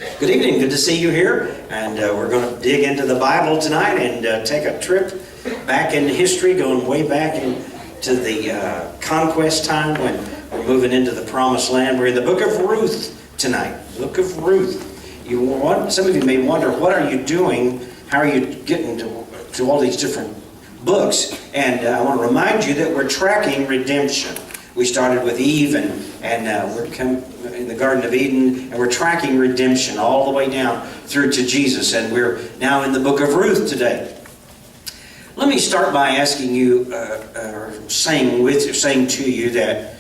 Good evening. Good to see you here. And we're going to dig into the Bible tonight and take a trip back in history, going way back into the conquest time when we're moving into the Promised Land. We're in the book of Ruth tonight. Book of Ruth. Some of you may wonder, what are you doing? How are you getting to all these different books? And I want to remind you that we're tracking redemption. We started with Eve, and we're in the Garden of Eden, and we're tracking redemption all the way down through to Jesus. And we're now in the book of Ruth today. Let me start by asking you, saying to you that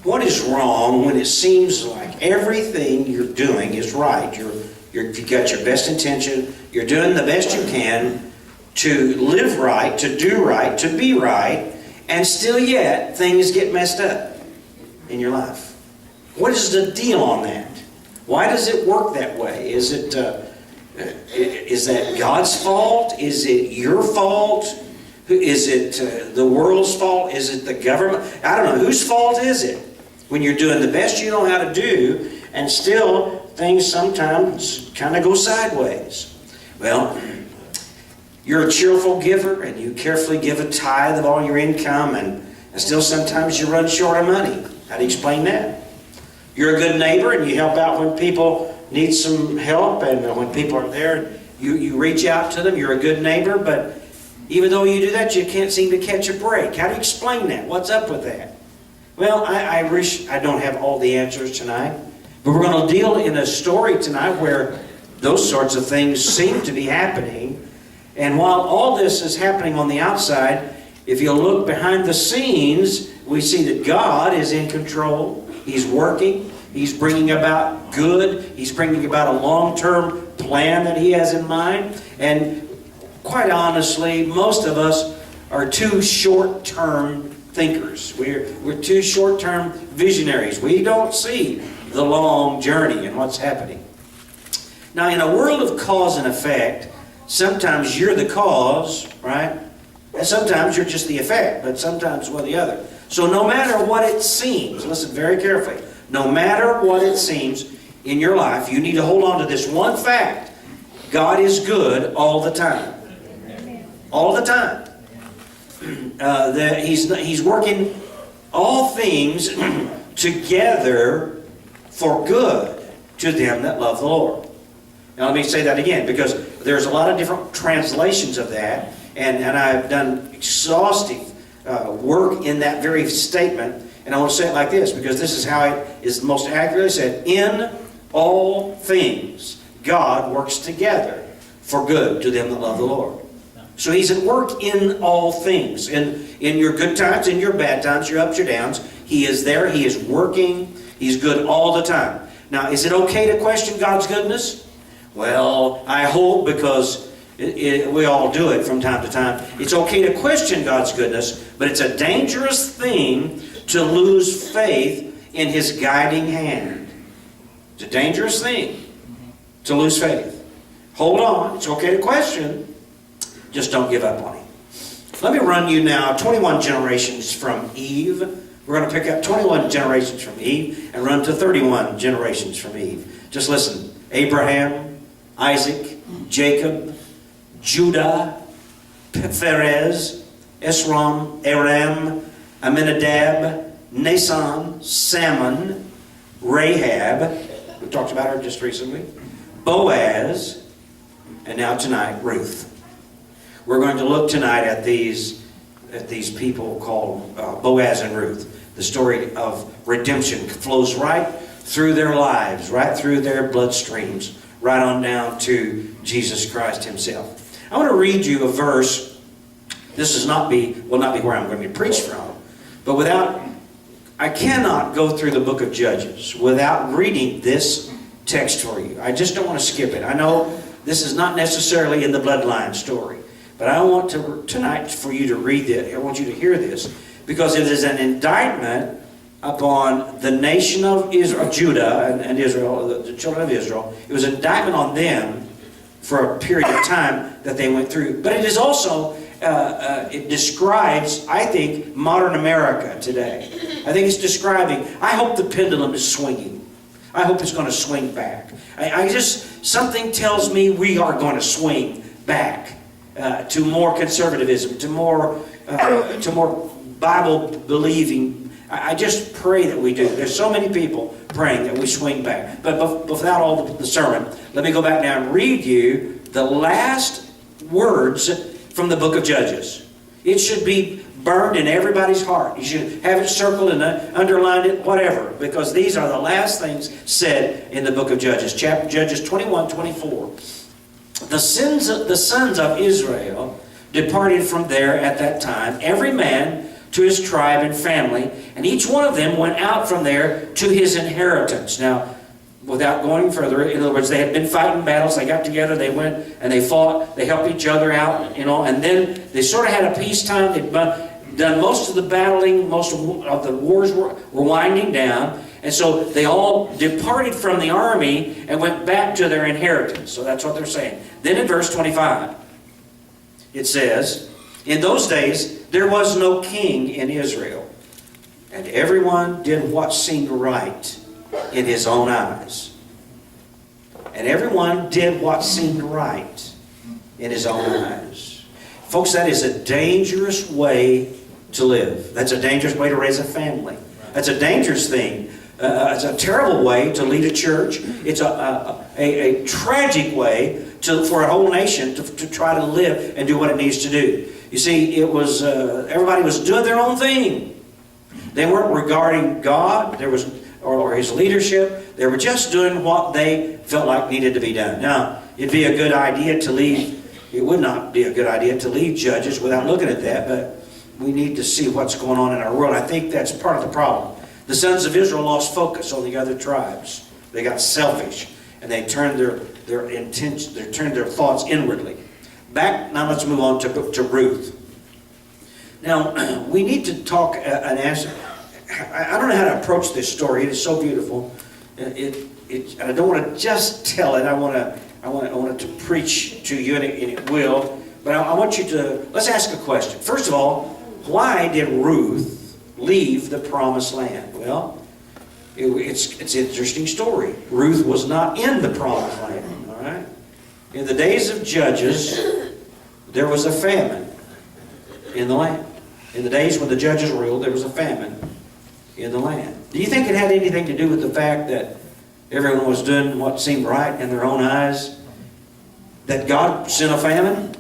what is wrong when it seems like everything you're doing is right? You've got your best intention. You're doing the best you can to live right, to do right, to be right. And still yet, things get messed up in your life. What is the deal on that? Why does it work that way? Is that God's fault? Is it your fault? Is it the world's fault? Is it the government? I don't know. Whose fault is it? When you're doing the best you know how to do, and still things sometimes kind of go sideways. Well, you're a cheerful giver, and you carefully give a tithe of all your income, and still sometimes you run short of money. How do you explain that? You're a good neighbor, and you help out when people need some help, and when people are there, you reach out to them. You're a good neighbor, but even though you do that, you can't seem to catch a break. How do you explain that? What's up with that? Well, I wish I don't have all the answers tonight, but we're going to deal in a story tonight where those sorts of things seem to be happening. And while all this is happening on the outside, if you look behind the scenes, we see that God is in control. He's working. He's bringing about good. He's bringing about a long-term plan that He has in mind. And quite honestly, most of us are too short-term thinkers. We're too short-term visionaries. We don't see the long journey and what's happening. Now, in a world of cause and effect, sometimes you're the cause, right? And sometimes you're just the effect, but sometimes one or the other. So no matter what it seems, listen very carefully, no matter what it seems in your life, you need to hold on to this one fact. God is good all the time. All the time. He's working all things together for good to them that love the Lord. Now let me say that again, because there's a lot of different translations of that, and I've done exhaustive work in that very statement, and I want to say it like this, because this is how it is most accurately said. In all things, God works together for good to them that love the Lord. So He's at work in all things. In your good times, in your bad times, your ups, your downs, He is there, He is working, He's good all the time. Now, is it okay to question God's goodness? Well, I hope, because we all do it from time to time. It's okay to question God's goodness, but it's a dangerous thing to lose faith in His guiding hand. It's a dangerous thing to lose faith. Hold on. It's okay to question. Just don't give up on Him. Let me run you now 21 generations from Eve. We're going to pick up 21 generations from Eve and run to 31 generations from Eve. Just listen. Abraham, Isaac, Jacob, Judah, Perez, Esrom, Aram, Aminadab, Nason, Salmon, Rahab, we talked about her just recently, Boaz, and now tonight, Ruth. We're going to look tonight at these people called Boaz and Ruth. The story of redemption flows right through their lives, right through their bloodstreams, right on down to Jesus Christ Himself. I want to read you a verse. This will not be where I'm going to preach from, but I cannot go through the book of Judges without reading this text for you. I just don't want to skip it. I know this is not necessarily in the bloodline story, but I want tonight for you to read it. I want you to hear this, because it is an indictment upon the nation of Israel, Judah and Israel, the children of Israel. It was an indictment on them for a period of time that they went through. But it is also, it describes, I think, modern America today. I think it's describing, I hope the pendulum is swinging. I hope it's going to swing back. Something tells me we are going to swing back to more conservatism, to more Bible believing. I just pray that we do. There's so many people praying that we swing back. But without all the sermon, let me go back now and read you the last words from the book of Judges. It should be burned in everybody's heart. You should have it circled and underlined it, whatever, because these are the last things said in the book of Judges. Judges 21:24. The sons of Israel departed from there at that time, every man to his tribe and family, and each one of them went out from there to his inheritance. Now, without going further, in other words, they had been fighting battles, they got together, they went and they fought, they helped each other out, and then they sort of had a peacetime. They'd done most of the battling, most of the wars were winding down, and so they all departed from the army and went back to their inheritance. So that's what they're saying. Then in verse 25, it says, in those days there was no king in Israel, and everyone did what seemed right in his own eyes. And everyone did what seemed right in his own eyes. Folks, that is a dangerous way to live. That's a dangerous way to raise a family. That's a dangerous thing. It's a terrible way to lead a church. It's a tragic way for a whole nation to try to live and do what it needs to do. You see, it was everybody was doing their own thing. They weren't regarding God or His leadership. They were just doing what they felt like needed to be done. Now, it'd be a good idea to leave. It would not be a good idea to leave Judges without looking at that, but we need to see what's going on in our world. I think that's part of the problem. The sons of Israel lost focus on the other tribes. They got selfish, and they turned their intention, they turned their thoughts inwardly. Now let's move on to Ruth. Now, we need to talk and answer. I don't know how to approach this story. It is so beautiful. I don't want to just tell it. I want to preach to you, and it will. But I want you to, let's ask a question. First of all, why did Ruth leave the promised land? Well, it's an interesting story. Ruth was not in the promised land. All right. In the days of Judges, there was a famine in the land. In the days when the judges ruled, there was a famine in the land. Do you think it had anything to do with the fact that everyone was doing what seemed right in their own eyes? That God sent a famine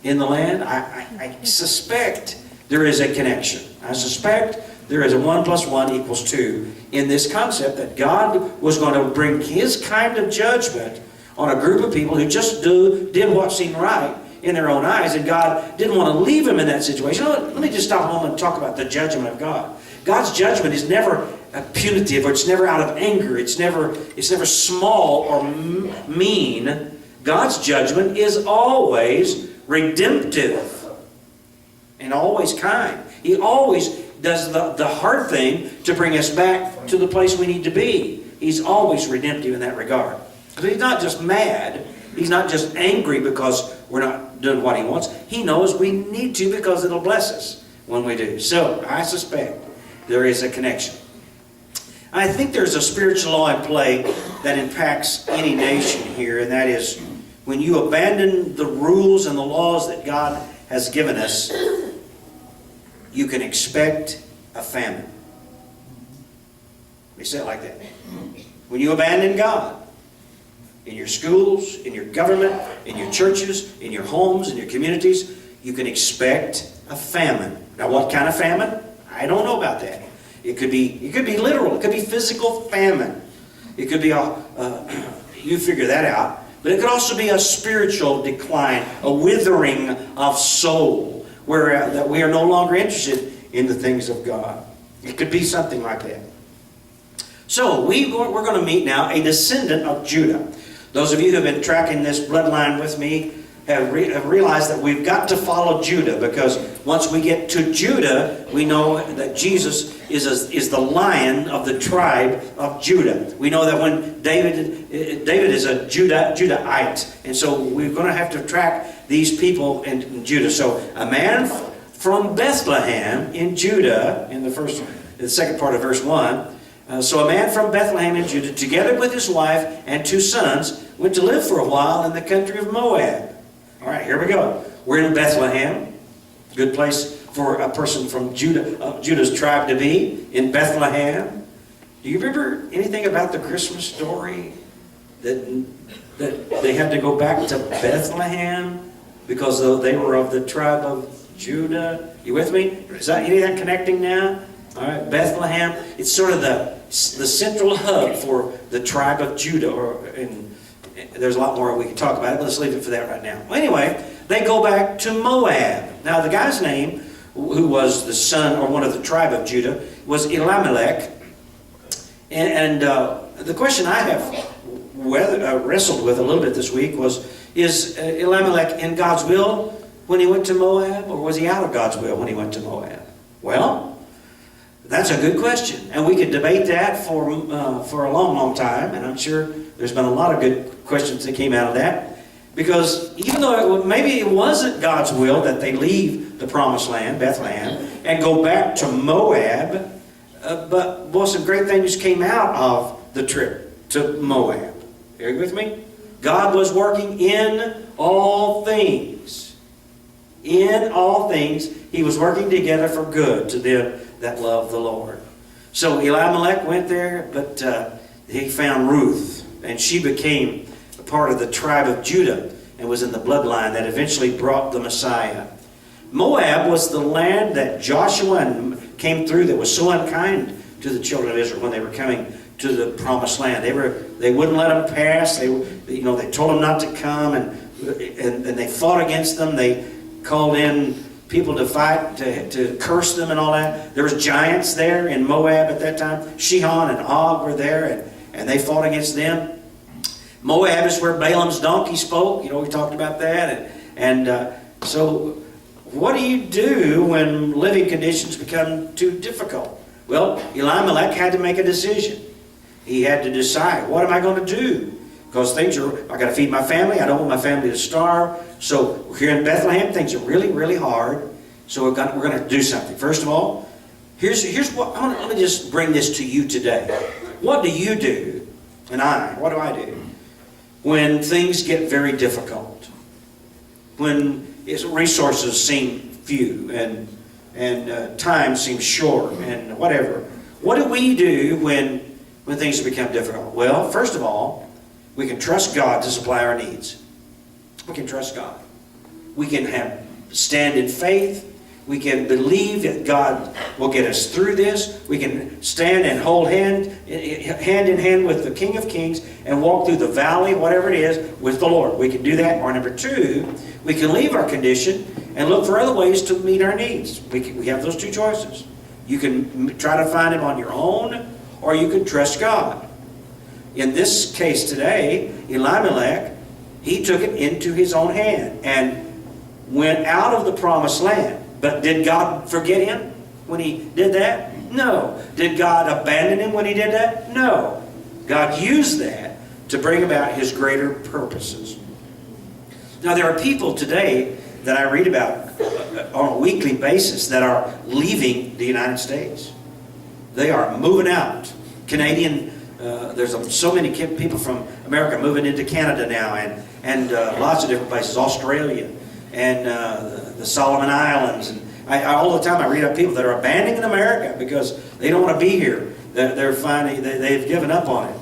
in the land? I suspect there is a connection. I suspect there is a 1 + 1 = 2 in this concept that God was going to bring His kind of judgment on a group of people who just did what seemed right in their own eyes, and God didn't want to leave them in that situation. Let me just stop a moment and talk about the judgment of God. God's judgment is never punitive, or it's never out of anger. It's never small or mean. God's judgment is always redemptive and always kind. He always does the hard thing to bring us back to the place we need to be. He's always redemptive in that regard. But He's not just mad. He's not just angry because we're not doing what He wants. He knows we need to, because it'll bless us when we do. So I suspect there is a connection. I think there's a spiritual law in play that impacts any nation here, and that is when you abandon the rules and the laws that God has given us, you can expect a famine. Let me say it like that. When you abandon God, in your schools, in your government, in your churches, in your homes, in your communities, you can expect a famine. Now, what kind of famine? I don't know about that. It could be literal. It could be physical famine. It could be you figure that out. But it could also be a spiritual decline, a withering of soul, where that we are no longer interested in the things of God. It could be something like that. So we're going to meet now a descendant of Judah. Those of you who have been tracking this bloodline with me have realized that we've got to follow Judah, because once we get to Judah, we know that Jesus is the lion of the tribe of Judah. We know that when David is a Judahite, and so we're going to have to track these people in Judah. So a man from Bethlehem in Judah, in the second part of verse 1, So a man from Bethlehem in Judah, together with his wife and 2 sons, went to live for a while in the country of Moab. All right, here we go. We're in Bethlehem. Good place for a person from Judah's tribe to be, in Bethlehem. Do you remember anything about the Christmas story? That they had to go back to Bethlehem because they were of the tribe of Judah. You with me? Is that any of that connecting now? All right, Bethlehem. It's sort of the central hub for the tribe of Judah. And there's a lot more we can talk about it, but let's leave it for that right now. Well, anyway, they go back to Moab. Now, the guy's name, who was the son or one of the tribe of Judah, was Elimelech. And the question I have wrestled with a little bit this week was, is Elimelech in God's will when he went to Moab, or was he out of God's will when he went to Moab? Well, that's a good question, and we could debate that for a long, long time, and I'm sure there's been a lot of good questions that came out of that, because even though maybe it wasn't God's will that they leave the promised land, Bethlehem, and go back to Moab, but boy, some great things came out of the trip to Moab. Are you with me? God was working in all things. In all things, He was working together for good to them that love the Lord. So Elimelech went there, but he found Ruth, and she became a part of the tribe of Judah and was in the bloodline that eventually brought the Messiah. Moab was the land that Joshua came through that was so unkind to the children of Israel when they were coming to the promised land. They wouldn't let them pass. They told them not to come, and they fought against them. They called in people to fight, to curse them and all that. There was giants there in Moab at that time. Shihon and Og were there, and they fought against them. Moab is where Balaam's donkey spoke. We talked about that. So what do you do when living conditions become too difficult? Well, Elimelech had to make a decision. He had to decide, what am I going to do? Because I got to feed my family. I don't want my family to starve. So here in Bethlehem, things are really, really hard. So we're going to do something. First of all, here's what let me just bring this to you today. What do you do? What do I do when things get very difficult? When resources seem few and time seems short and whatever. What do we do when things become difficult? Well, first of all, we can trust God to supply our needs. We can trust God. We can stand in faith. We can believe that God will get us through this. We can stand and hold hand in hand with the King of Kings and walk through the valley, whatever it is, with the Lord. We can do that. Or number 2, we can leave our condition and look for other ways to meet our needs. We have those 2 choices. You can try to find Him on your own, or you can trust God. In this case today, Elimelech, he took it into his own hand and went out of the promised land. But did God forget him when he did that? No. Did God abandon him when he did that? No. God used that to bring about His greater purposes. Now, there are people today that I read about on a weekly basis that are leaving the United States. They are moving out. There's so many people from America moving into Canada now, and lots of different places, Australia, and the Solomon Islands. And all the time I read about people that are abandoning America because they don't want to be here. They've given up on it.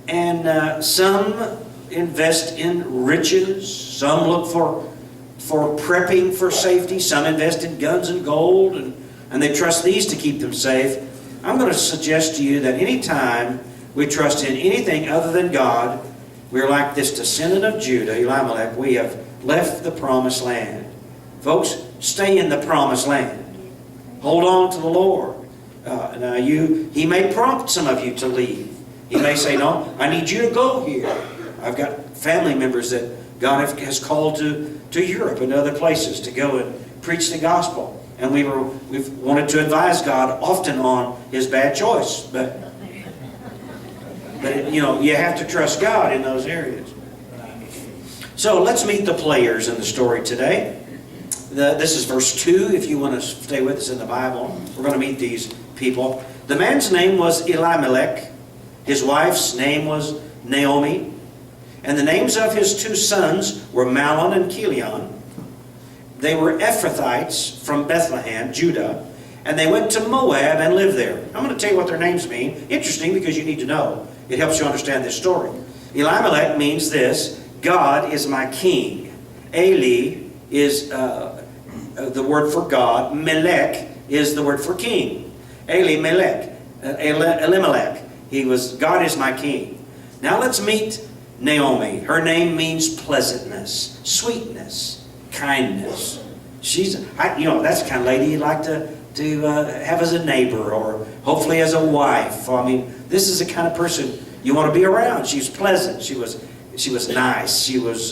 And some invest in riches. Some look for prepping for safety. Some invest in guns and gold, and they trust these to keep them safe. I'm going to suggest to you that anytime we trust in anything other than God, we're like this descendant of Judah, Elimelech. We have left the promised land. Folks, stay in the promised land. Hold on to the Lord. Now He may prompt some of you to leave. He may say, no, I need you to go here. I've got family members that God has called to Europe and other places to go and preach the gospel. And we've wanted to advise God often on His bad choice. But you have to trust God in those areas. So let's meet the players in the story today. This is verse 2, if you want to stay with us in the Bible. We're going to meet these people. The man's name was Elimelech. His wife's name was Naomi. And the names of his two sons were Mahlon and Chilion. They were Ephrathites from Bethlehem, Judah. And they went to Moab and lived there. I'm going to tell you what their names mean. Interesting, because you need to know. It helps you understand this story. Elimelech means this: God is my king. Eli is the word for God. Melech is the word for king. Elimelech. Elimelech. God is my king. Now let's meet Naomi. Her name means pleasantness, sweetness, kindness. She's, that's the kind of lady you'd like to have as a neighbor, or hopefully as a wife. I mean, this is the kind of person you want to be around. She was pleasant. She was nice. She was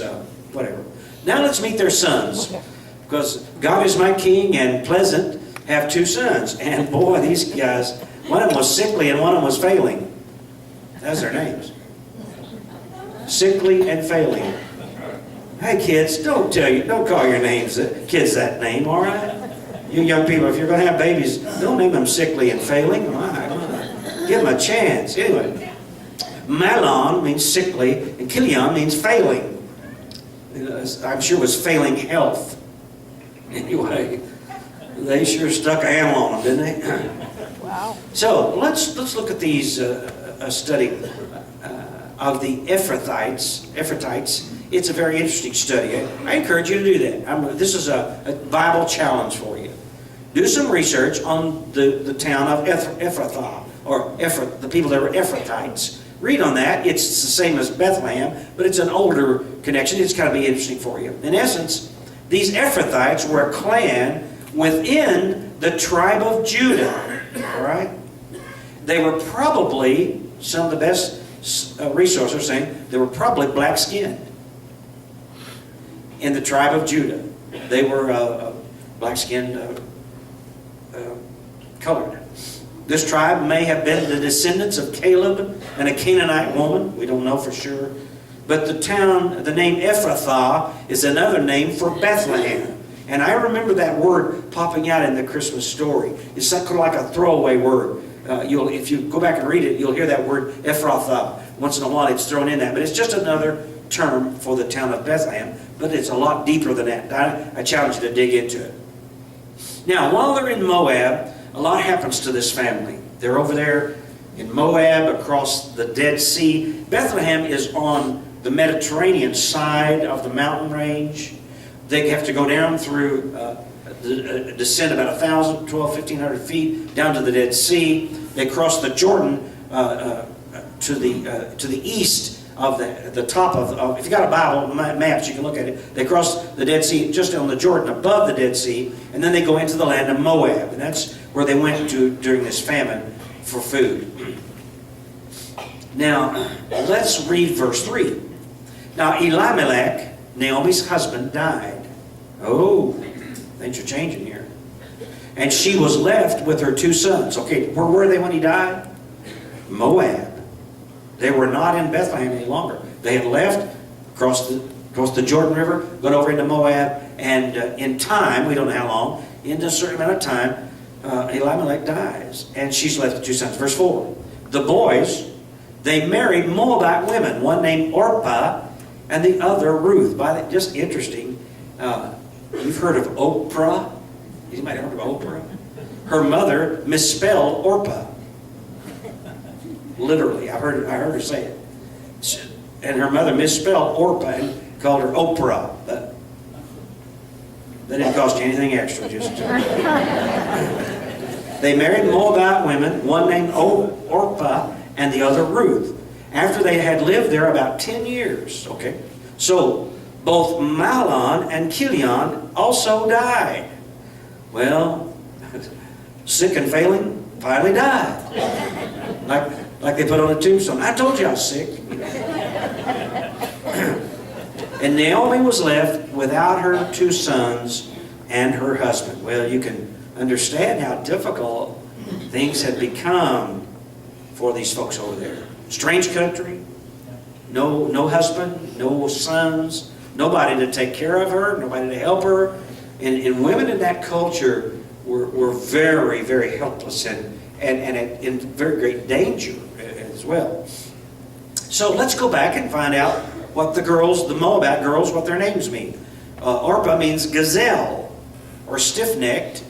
whatever. Now let's meet their sons, because God is my king and pleasant have two sons, and boy, these guys, one of them was sickly and one of them was failing. That's their names. Sickly and failing. Hey kids, don't call your kids that name, all right? You young people, if you're going to have babies, don't name them sickly and failing. Give them a chance. Anyway, Mahlon means sickly, and Chilion means failing. I'm sure it was failing health. Anyway, they sure stuck a handle on them, didn't they? Wow. So let's look at these a study of the Ephrathites. It's a very interesting study. I encourage you to do that. This is a Bible challenge for you. Do some research on the town of Ephrathah, or the people that were Ephrathites. Read on that. It's the same as Bethlehem, but it's an older connection. It's got to be interesting for you. In essence, these Ephrathites were a clan within the tribe of Judah. All right? They were probably, some of the best resources are saying, they were probably black-skinned in the tribe of Judah. They were black-skinned, colored. This tribe may have been the descendants of Caleb and a Canaanite woman. We don't know for sure. But the name Ephrathah is another name for Bethlehem. And I remember that word popping out in the Christmas story. It's kind of like a throwaway word. If you go back and read it, you'll hear that word Ephrathah. Once in a while it's thrown in that. But it's just another term for the town of Bethlehem. But it's a lot deeper than that. I challenge you to dig into it. Now, while they're in Moab, a lot happens to this family. They're over there in Moab, across the Dead Sea. Bethlehem is on the Mediterranean side of the mountain range. They have to go down through, descend about 1,000, 1,500 feet down to the Dead Sea. They cross the Jordan to the east of the top of, if you got a Bible, maps, you can look at it. They cross the Dead Sea just on the Jordan above the Dead Sea, and then they go into the land of Moab. And that's where they went to during this famine for food. Now, let's read verse 3. Now, Elimelech, Naomi's husband, died. Oh, things are changing here. And she was left with her two sons. Okay, where were they when he died? Moab. They were not in Bethlehem any longer. They had left, crossed the Jordan River, gone over into Moab, and in time, we don't know how long, in a certain amount of time, Elimelech dies. And she's left with two sons. Verse 4. The boys, they married Moabite women, one named Orpah and the other Ruth. Just interesting. You've heard of Oprah? You might have heard of Oprah. Her mother misspelled Orpah. Literally, I heard her say it. And her mother misspelled Orpah and called her Oprah. But that didn't cost you anything extra. They married Moabite women, one named Orpah and the other Ruth, after they had lived there about 10 years. Okay, so both Mahlon and Chilion also died. Well, sick and failing, finally died. Like they put on a tombstone. I told you I was sick. And Naomi was left without her two sons and her husband. Well, you can understand how difficult things had become for these folks over there. Strange country, no husband, no sons, nobody to take care of her, nobody to help her. And women in that culture were very, very helpless and in very great danger as well. So let's go back and find out what the Moabite girls, what their names mean. Orpah means gazelle, or stiff-necked.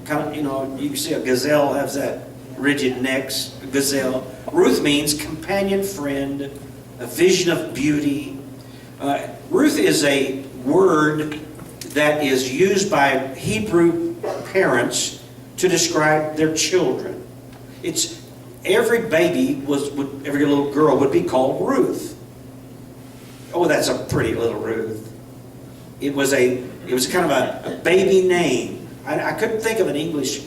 Kind of, you can see a gazelle has that rigid necks, gazelle. Ruth means companion, friend, a vision of beauty. Ruth is a word that is used by Hebrew parents to describe their children. It's every baby every little girl would be called Ruth. Oh, that's a pretty little Ruth. It was kind of a baby name. I couldn't think of an English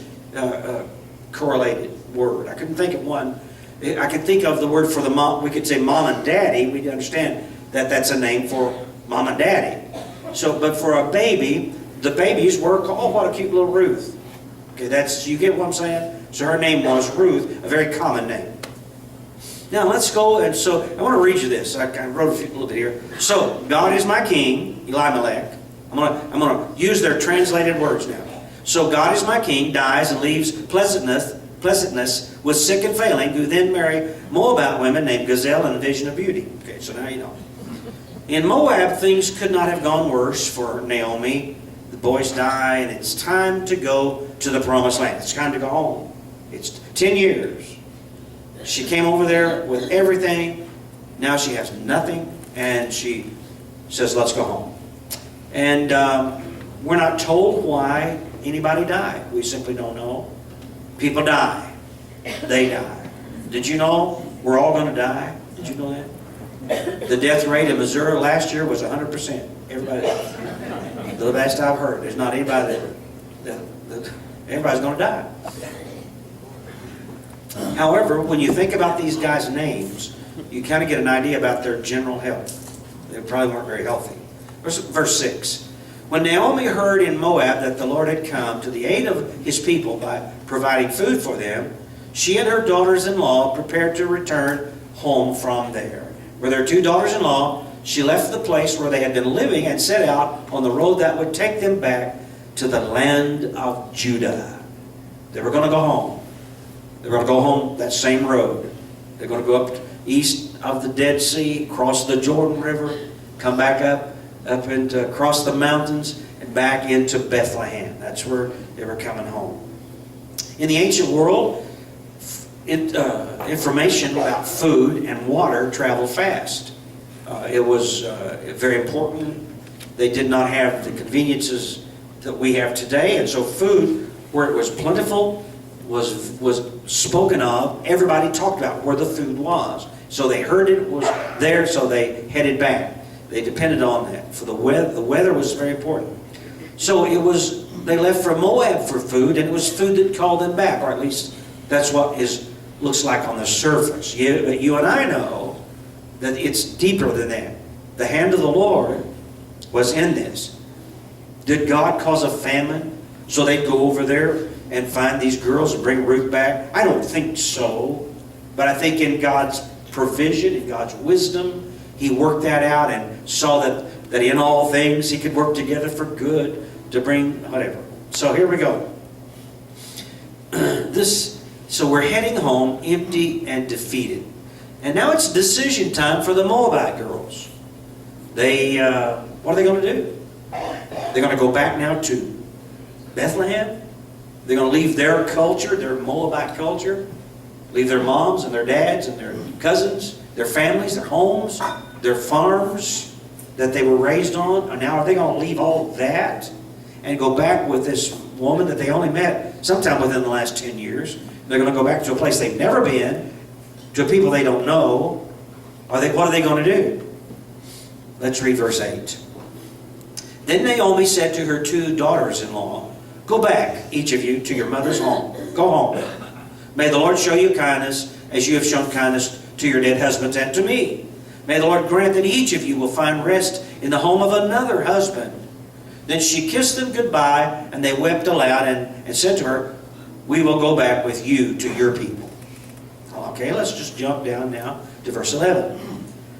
correlated word. I couldn't think of one. I could think of the word for the mom. We could say mom and daddy. We'd understand that that's a name for mom and daddy. So, but for a baby, the babies were called, oh, what a cute little Ruth. Okay, you get what I'm saying? So her name was Ruth, a very common name. Now let's go, and so I want to read you this. I wrote a little bit here. So, God is my king, Elimelech. I'm going to use their translated words now. So God is my king, dies and leaves pleasantness with sick and failing, who then marry Moabite women named Gazelle and Vision of Beauty. Okay, so now you know. In Moab, things could not have gone worse for Naomi. The boys die, and it's time to go to the promised land. It's time to go home. It's 10 years. She came over there with everything. Now she has nothing, and she says, let's go home. And we're not told why anybody died. We simply don't know. People die. They die. Did you know we're all going to die? Did you know that? The death rate in Missouri last year was 100%. Everybody, the last I've heard, there's not anybody that everybody's going to die. However, when you think about these guys' names, you kind of get an idea about their general health. They probably weren't very healthy. Verse 6. When Naomi heard in Moab that the Lord had come to the aid of his people by providing food for them, she and her daughters-in-law prepared to return home from there. With her 2 daughters-in-law, she left the place where they had been living and set out on the road that would take them back to the land of Judah. They were going to go home. They were going to go home that same road. They're going to go up east of the Dead Sea, cross the Jordan River, come back up and across the mountains and back into Bethlehem. That's where they were coming home. In the ancient world, information about food and water traveled fast. It was very important. They did not have the conveniences that we have today, and so food, where it was plentiful, was spoken of. Everybody talked about where the food was. So they heard it was there, so they headed back. They depended on that. For the weather was very important. So they left for Moab for food, and it was food that called them back, or at least that's what looks like on the surface. You and I know that it's deeper than that. The hand of the Lord was in this. Did God cause a famine so they'd go over there and find these girls and bring Ruth back? I don't think so. But I think in God's provision, in God's wisdom, He worked that out and saw that in all things He could work together for good to bring whatever. So here we go. So we're heading home empty and defeated. And now it's decision time for the Moabite girls. What are they going to do? They're going to go back now to Bethlehem? They're going to leave their culture, their Moabite culture, leave their moms and their dads and their cousins, their families, their homes, their farms that they were raised on. And now are they going to leave all that and go back with this woman that they only met sometime within the last 10 years? They're going to go back to a place they've never been, to people they don't know. What are they going to do? Let's read verse 8. Then Naomi said to her 2 daughters-in-law, "Go back, each of you, to your mother's home. Go home. May the Lord show you kindness, as you have shown kindness to your dead husbands and to me. May the Lord grant that each of you will find rest in the home of another husband." Then she kissed them goodbye, and they wept aloud and said to her, "We will go back with you to your people." Okay, let's just jump down now to verse 11.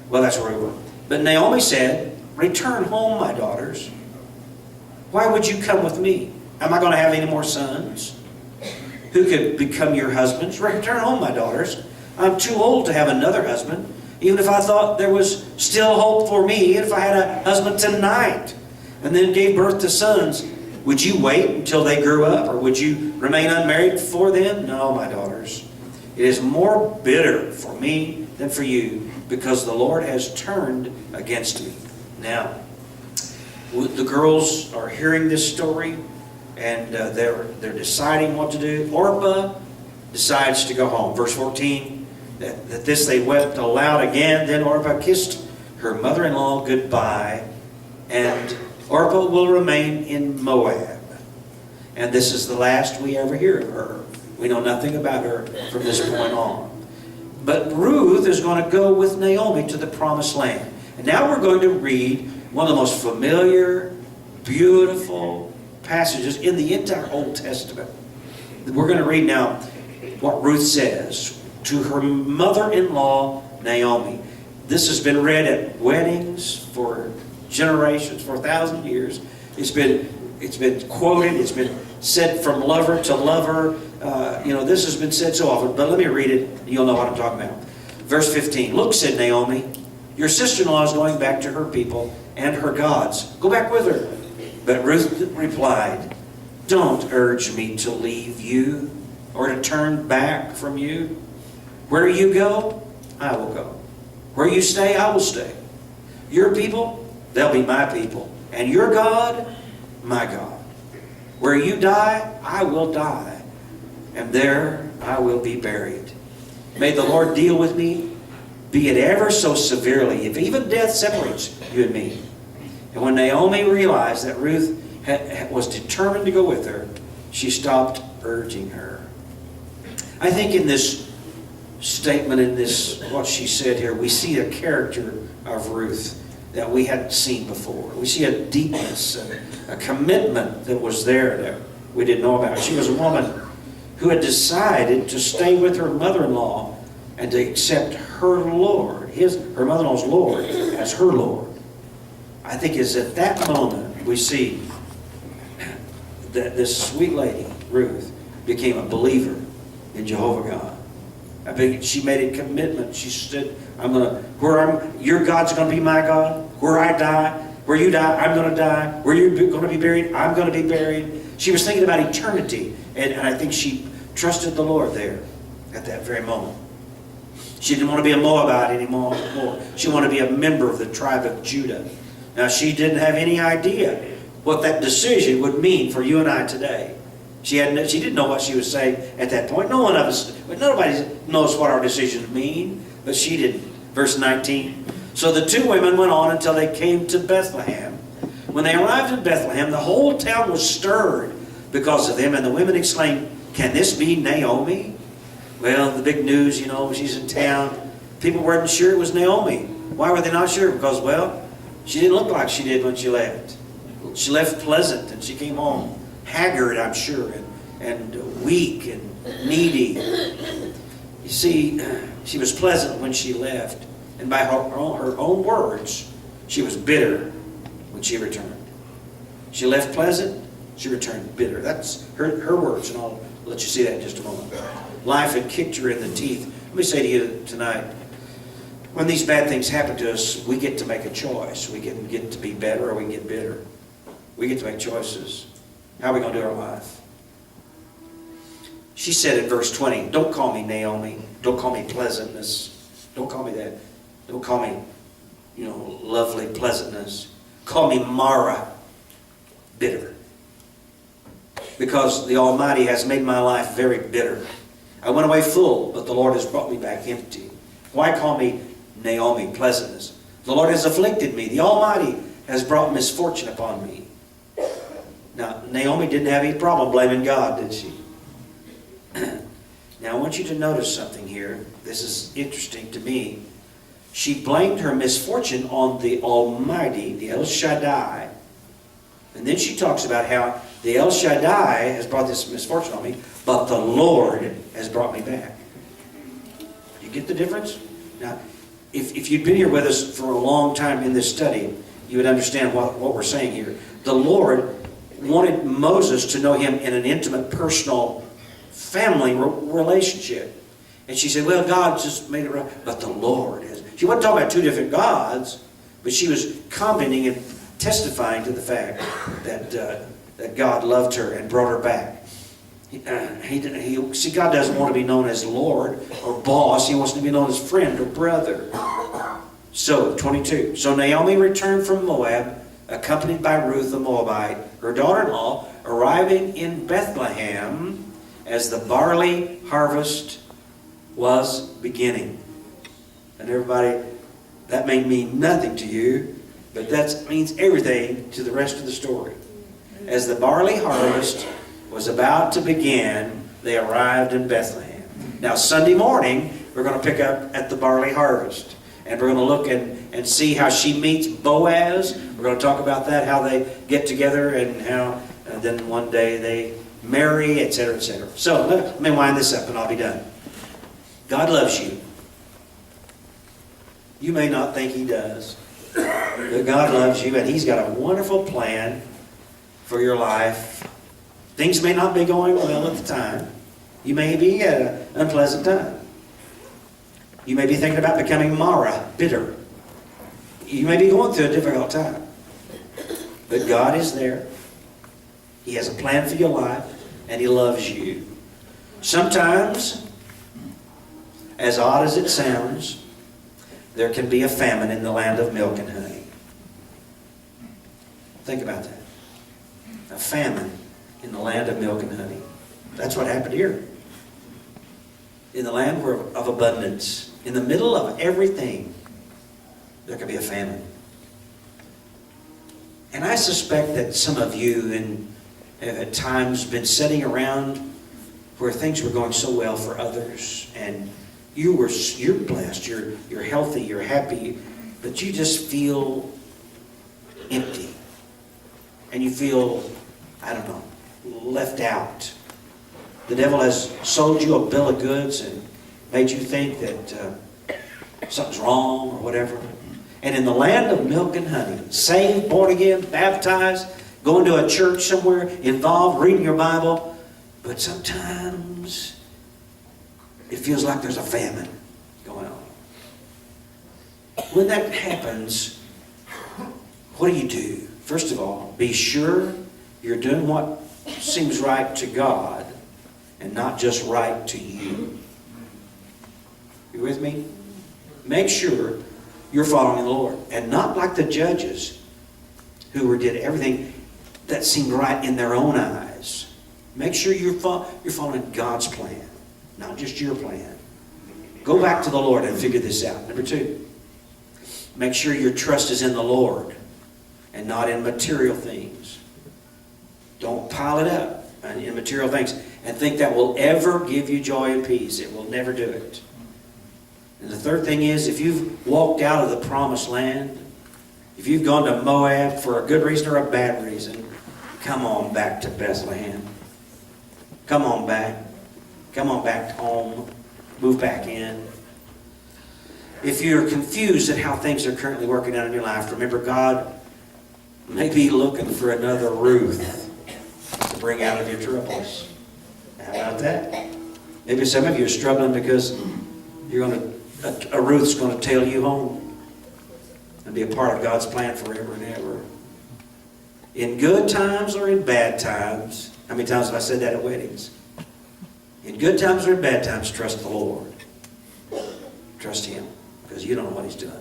Well, that's where we were. But Naomi said, "Return home, my daughters. Why would you come with me? Am I going to have any more sons? who could become your husbands. Return home, my daughters. I'm too old to have another husband. Even if I thought there was still hope for me, if I had a husband tonight, and then gave birth to sons, would you wait until they grew up, or would you remain unmarried for them? No, my daughters. It is more bitter for me than for you, because the Lord has turned against me. Now, the girls are hearing this story, and they're deciding what to do. Orpah decides to go home. Verse 14, that this they wept aloud again. Then Orpah kissed her mother-in-law goodbye, and Orpah will remain in Moab. And this is the last we ever hear of her. We know nothing about her from this point on. But Ruth is going to go with Naomi to the promised land. And now we're going to read one of the most familiar, beautiful passages in the entire Old Testament. We're going to read now what Ruth says to her mother-in-law, Naomi. This has been read at weddings for generations, for 1,000 years. It's been quoted. It's been said from lover to lover. This has been said so often. But let me read it. You'll know what I'm talking about. Verse 15. Look, said Naomi, your sister-in-law is going back to her people and her gods. Go back with her. But Ruth replied, don't urge me to leave you or to turn back from you. Where you go, I will go. Where you stay, I will stay. Your people, they'll be my people. And your God, my God. Where you die, I will die. And there I will be buried. May the Lord deal with me, be it ever so severely, if even death separates you and me. And when Naomi realized that Ruth was determined to go with her, she stopped urging her. I think in this statement, in this, what she said here, we see a character of Ruth that we hadn't seen before. We see a deepness, a commitment that was there that we didn't know about. She was a woman who had decided to stay with her mother-in-law and to accept her Lord, her mother-in-law's Lord, as her Lord. I think it's at that moment we see that this sweet lady, Ruth, became a believer in Jehovah God. I think she made a commitment. She stood, your God's going to be my God. Where I die, where you die, I'm going to die. Where you're going to be buried, I'm going to be buried. She was thinking about eternity. And I think she trusted the Lord there at that very moment. She didn't want to be a Moabite anymore. She wanted to be a member of the tribe of Judah. Now, she didn't have any idea what that decision would mean for you and I today. She didn't know what she was saying at that point. Nobody knows what our decisions mean, but she didn't. Verse 19. So the two women went on until they came to Bethlehem. When they arrived in Bethlehem, the whole town was stirred because of them, and the women exclaimed, can this be Naomi? Well, the big news, she's in town. People weren't sure it was Naomi. Why were they not sure? Because, she didn't look like she did when she left. She left pleasant, and she came home haggard, I'm sure, and weak and needy. You see, she was pleasant when she left. And by her own words, she was bitter when she returned. She left pleasant, she returned bitter. That's her words, and I'll let you see that in just a moment. Life had kicked her in the teeth. Let me say to you tonight, when these bad things happen to us, we get to make a choice. We can get to be better or we can get bitter. We get to make choices. How are we going to do our life? She said in verse 20, don't call me Naomi. Don't call me pleasantness. Don't call me that. Don't call me, lovely pleasantness. Call me Mara, bitter. Because the Almighty has made my life very bitter. I went away full, but the Lord has brought me back empty. Why call me Naomi, pleasantness? The Lord has afflicted me. The Almighty has brought misfortune upon me. Now, Naomi didn't have any problem blaming God, did she? Now, I want you to notice something here. This is interesting to me. She blamed her misfortune on the Almighty, the El Shaddai. And then she talks about how the El Shaddai has brought this misfortune on me, but the Lord has brought me back. You get the difference? Now, if you'd been here with us for a long time in this study, you would understand what we're saying here. The Lord wanted Moses to know him in an intimate, personal family relationship. And she said, well, God just made it right. But the Lord has. She wasn't talking about two different gods, but she was commenting and testifying to the fact that God loved her and brought her back. See, God doesn't want to be known as Lord or boss. He wants to be known as friend or brother. So, 22. So Naomi returned from Moab, accompanied by Ruth the Moabite, her daughter-in-law, arriving in Bethlehem as the barley harvest was beginning. And everybody, that may mean nothing to you, but that means everything to the rest of the story. As the barley harvest was about to begin, they arrived in Bethlehem. Now, Sunday morning, we're going to pick up at the barley harvest. And we're going to look and see how she meets Boaz. We're going to talk about that, how they get together, and how then one day they marry, etc., etc. So let me wind this up and I'll be done. God loves you. You may not think He does, but God loves you, and He's got a wonderful plan for your life. Things may not be going well at the time. You may be at an unpleasant time. You may be thinking about becoming Mara, bitter. You may be going through a difficult time. But God is there. He has a plan for your life, and He loves you. Sometimes, as odd as it sounds, there can be a famine in the land of milk and honey. Think about that. A famine in the land of milk and honey. That's what happened here. In the land of abundance, in the middle of everything, there could be a famine. And I suspect that some of you have at times been sitting around where things were going so well for others, and you're blessed, you're healthy, you're happy, but you just feel empty. And you feel, I don't know, left out. The devil has sold you a bill of goods and made you think that something's wrong or whatever. And in the land of milk and honey, saved, born again, baptized, going to a church somewhere, involved, reading your Bible, but sometimes it feels like there's a famine going on. When that happens, what do? First of all, be sure you're doing what seems right to God and not just right to you. You with me? Make sure you're following the Lord, and not like the judges who did everything that seemed right in their own eyes. Make sure you're following God's plan, not just your plan. Go back to the Lord and figure this out. Number 2, make sure your trust is in the Lord and not in material things. Don't pile it up in material things and think that will ever give you joy and peace. It will never do it. And the third thing is, if you've walked out of the promised land, if you've gone to Moab for a good reason or a bad reason, come on back to Bethlehem. Come on back. Come on back home. Move back in. If you're confused at how things are currently working out in your life, remember God may be looking for another Ruth to bring out of your troubles. How about that? Maybe some of you are struggling because a Ruth's going to tail you home and be a part of God's plan forever and ever. In good times or in bad times, how many times have I said that at weddings? In good times or in bad times, trust the Lord. Trust Him, because you don't know what He's doing.